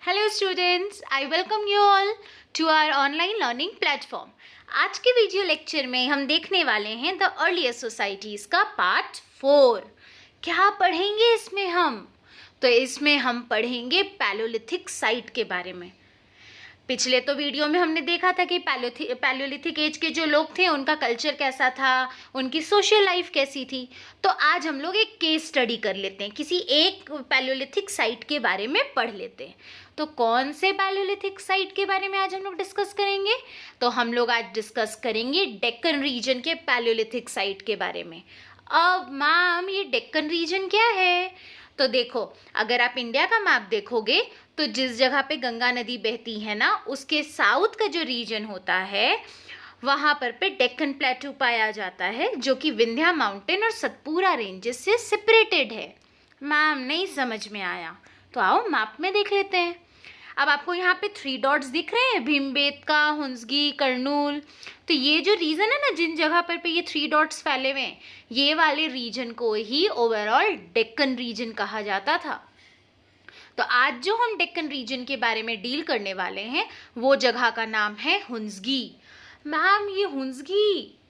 Hello students, I welcome you all to our online learning platform. आज के video lecture में हम देखने वाले हैं द अर्लीस्ट सोसाइटीज़ का पार्ट 4। क्या पढ़ेंगे इसमें हम? तो इसमें हम पढ़ेंगे पैलोलिथिक साइट के बारे में। पिछले तो वीडियो में हमने देखा था कि पैलोलिथिक एज के जो लोग थे उनका कल्चर कैसा था, उनकी सोशल लाइफ कैसी थी। तो आज हम लोग एक केस स्टडी कर लेते हैं, किसी एक पैलोलिथिक साइट के बारे में पढ़ लेते हैं। तो कौन से पैलोलिथिक साइट के बारे में आज हम लोग डिस्कस करेंगे? तो हम लोग आज डिस्कस करेंगे डेक्कन रीजन के पैलोलिथिक साइट के बारे में। अब मैम, ये डेक्कन रीजन क्या है? तो देखो, अगर आप इंडिया का मैप देखोगे तो जिस जगह पे गंगा नदी बहती है ना, उसके साउथ का जो रीजन होता है वहाँ पर पे डेक्कन प्लेटू पाया जाता है, जो कि विंध्या माउंटेन और सतपुरा रेंजेस से सेपरेटेड है। मैम, नहीं समझ में आया तो आओ मैप में देख लेते हैं। अब आपको यहाँ पे 3 डॉट्स दिख रहे हैं, भीमबेटका, हुंसगी, कर्नूल। तो ये जो रीजन है ना, जिन जगह पर पे ये 3 डॉट्स फैले हुए हैं, ये वाले रीजन को ही ओवरऑल डेक्कन रीजन कहा जाता था। तो आज जो हम डेक्कन रीजन के बारे में डील करने वाले हैं वो जगह का नाम है हुंसगी। मैम, ये हुंसगी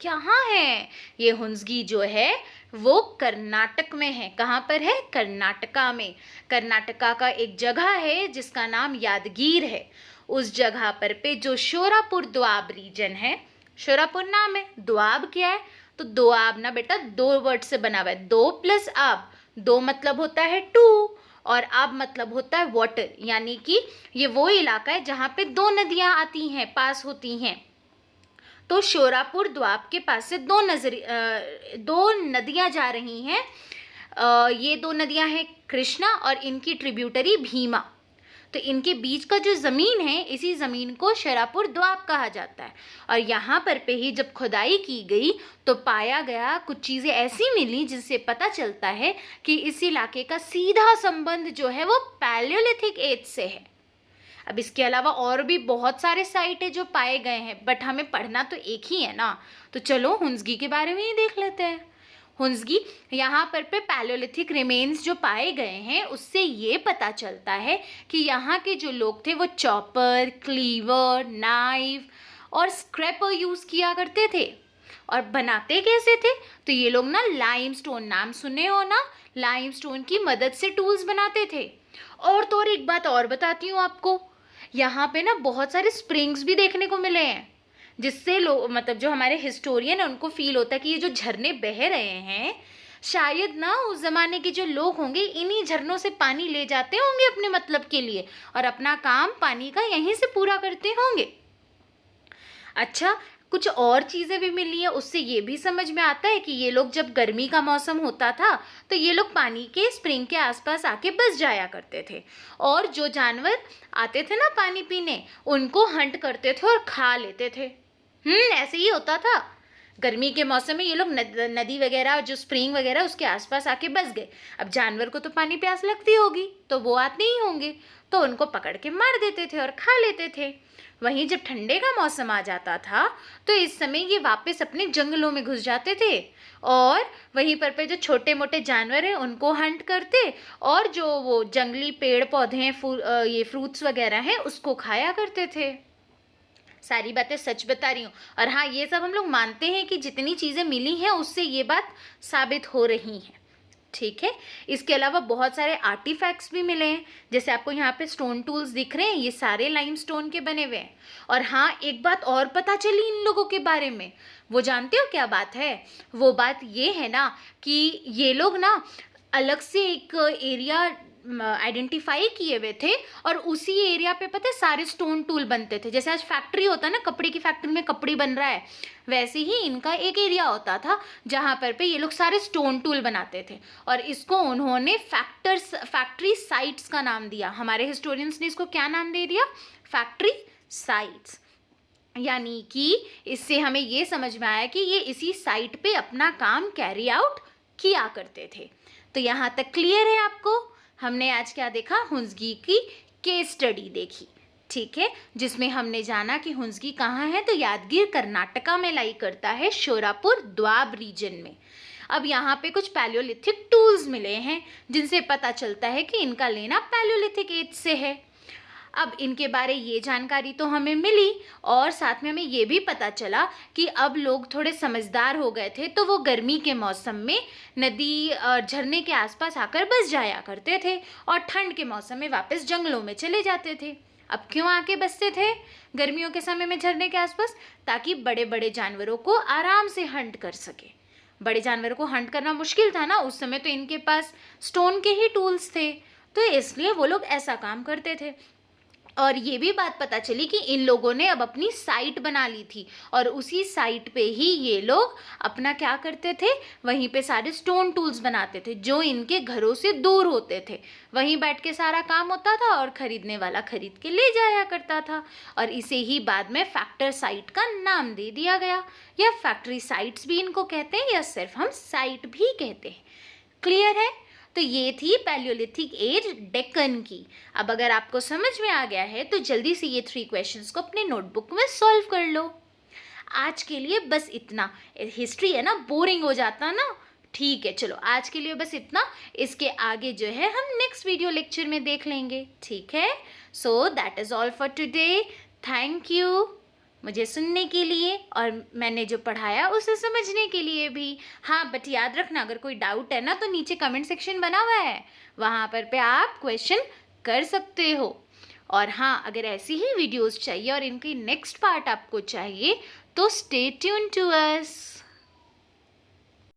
कहाँ है? ये हुंसगी जो है वो कर्नाटक में है। कहाँ पर है? कर्नाटका में। कर्नाटका का एक जगह है जिसका नाम यादगीर है। उस जगह पर पे जो शोरापुर दोआब रीजन है, शोरापुर नाम है, दोआब क्या है? तो दोआब ना बेटा 2 वर्ड से बना हुआ है, 2 + आब। 2 मतलब होता है 2 और आब मतलब होता है वाटर, यानी कि ये वो इलाका है जहाँ पे 2 नदियाँ आती हैं, पास होती हैं। तो शोरापुर द्वाब के पास से 2 नदियाँ जा रही हैं। ये 2 नदियाँ हैं कृष्णा और इनकी ट्रिब्यूटरी भीमा। तो इनके बीच का जो ज़मीन है, इसी ज़मीन को शोरापुर द्वाब कहा जाता है। और यहाँ पर पे ही जब खुदाई की गई तो पाया गया, कुछ चीज़ें ऐसी मिली जिससे पता चलता है कि इस इलाके का सीधा संबंध जो है वो पैलियोलिथिक एज से है। अब इसके अलावा और भी बहुत सारे साइट है जो पाए गए हैं, बट हमें पढ़ना तो एक ही है ना। तो चलो हुंसगी के बारे में ही देख लेते हैं। हुंसगी, यहाँ पर पे पैलियोलिथिक रिमेन्स जो पाए गए हैं उससे ये पता चलता है कि यहाँ के जो लोग थे वो चॉपर, क्लीवर, नाइफ और स्क्रैपर यूज़ किया करते थे। और बनाते कैसे थे? तो ये लोग ना लाइमस्टोन, नाम सुने हो ना, लाइमस्टोन की मदद से टूल्स बनाते थे। और तो और एक बात और बताती हूँ आपको, यहाँ पे ना बहुत सारे स्प्रिंग्स भी देखने को मिले हैं, जिससे लोग, मतलब जो हमारे हिस्टोरियन है, उनको फील होता है कि ये जो झरने बह रहे हैं, शायद ना उस ज़माने के जो लोग होंगे इन्हीं झरनों से पानी ले जाते होंगे अपने मतलब के लिए और अपना काम पानी का यहीं से पूरा करते होंगे। अच्छा, कुछ और चीज़ें भी मिली है, उससे ये भी समझ में आता है कि ये लोग जब गर्मी का मौसम होता था तो ये लोग पानी के स्प्रिंग के आसपास आके बस जाया करते थे। और जो जानवर आते थे ना पानी पीने, उनको हंट करते थे और खा लेते थे। ऐसे ही होता था। गर्मी के मौसम में ये लोग नदी वगैरह, जो स्प्रिंग वगैरह, उसके आसपास आके बस गए। अब जानवर को तो पानी प्यास लगती होगी तो वो आते ही होंगे, तो उनको पकड़ के मार देते थे और खा लेते थे। वहीं जब ठंडे का मौसम आ जाता था तो इस समय ये वापस अपने जंगलों में घुस जाते थे और वहीं पर पे जो छोटे मोटे जानवर हैं उनको हंट करते और जो वो जंगली पेड़ पौधे हैं, ये फ्रूट्स वगैरह हैं, उसको खाया करते थे। सारी बातें सच बता रही हूँ। और हाँ, ये सब हम लोग मानते हैं कि जितनी चीज़ें मिली हैं उससे ये बात साबित हो रही है। ठीक है, इसके अलावा बहुत सारे आर्टिफैक्ट्स भी मिले हैं, जैसे आपको यहाँ पे स्टोन टूल्स दिख रहे हैं, ये सारे लाइमस्टोन के बने हुए हैं। और हाँ, एक बात और पता चली इन लोगों के बारे में। वो जानते हो क्या बात है? वो बात ये है ना कि ये लोग ना अलग से एक एरिया आइडेंटिफाई किए हुए थे और उसी एरिया पे पता है सारे स्टोन टूल बनते थे। जैसे आज फैक्ट्री होता है ना, कपड़े की फैक्ट्री में कपड़े बन रहा है, वैसे ही इनका एक एरिया होता था जहाँ पर पे ये लोग सारे स्टोन टूल बनाते थे। और इसको उन्होंने फैक्ट्री साइट्स का नाम दिया। हमारे हिस्टोरियंस ने इसको क्या नाम दे दिया? Factory sites. यानी कि इससे हमें ये समझ में आया कि ये इसी साइट पे अपना काम कैरी आउट किया करते थे। तो यहाँ तक क्लियर है आपको? हमने आज क्या देखा? हुंसगी की केस स्टडी देखी। ठीक है, जिसमें हमने जाना कि हुंसगी कहाँ है, तो यादगीर कर्नाटका में लाई करता है, शोरापुर द्वाब रीजन में। अब यहाँ पे कुछ पैलियोलिथिक टूल्स मिले हैं जिनसे पता चलता है कि इनका लेना पैलियोलिथिक एज से है। अब इनके बारे ये जानकारी तो हमें मिली और साथ में हमें ये भी पता चला कि अब लोग थोड़े समझदार हो गए थे, तो वो गर्मी के मौसम में नदी और झरने के आसपास आकर बस जाया करते थे और ठंड के मौसम में वापस जंगलों में चले जाते थे। अब क्यों आके बसते थे गर्मियों के समय में झरने के आसपास? ताकि बड़े बड़े जानवरों को आराम से हंट कर सके। बड़े जानवरों को हंट करना मुश्किल था ना, उस समय तो इनके पास स्टोन के ही टूल्स थे, तो इसलिए वो लोग ऐसा काम करते थे। और ये भी बात पता चली कि इन लोगों ने अब अपनी साइट बना ली थी और उसी साइट पे ही ये लोग अपना क्या करते थे, वहीं पे सारे स्टोन टूल्स बनाते थे जो इनके घरों से दूर होते थे। वहीं बैठ के सारा काम होता था और खरीदने वाला खरीद के ले जाया करता था। और इसे ही बाद में फैक्टर साइट का नाम दे दिया गया, या फैक्ट्री साइट्स भी इनको कहते हैं, या सिर्फ हम साइट भी कहते हैं। क्लियर है? तो ये थी पैलियोलिथिक एज डेक्कन की। अब अगर आपको समझ में आ गया है तो जल्दी से ये 3 क्वेश्चंस को अपने नोटबुक में सॉल्व कर लो। आज के लिए बस इतना। हिस्ट्री है ना, बोरिंग हो जाता ना। ठीक है, चलो आज के लिए बस इतना। इसके आगे जो है हम नेक्स्ट वीडियो लेक्चर में देख लेंगे, ठीक है? So that is all for today. Thank you मुझे सुनने के लिए और मैंने जो पढ़ाया उसे समझने के लिए भी। हाँ, बट याद रखना, अगर कोई डाउट है ना तो नीचे कमेंट सेक्शन बना हुआ है, वहाँ पर पे आप क्वेश्चन कर सकते हो। और हाँ, अगर ऐसी ही वीडियोस चाहिए और इनकी नेक्स्ट पार्ट आपको चाहिए तो स्टे ट्यून टू अस।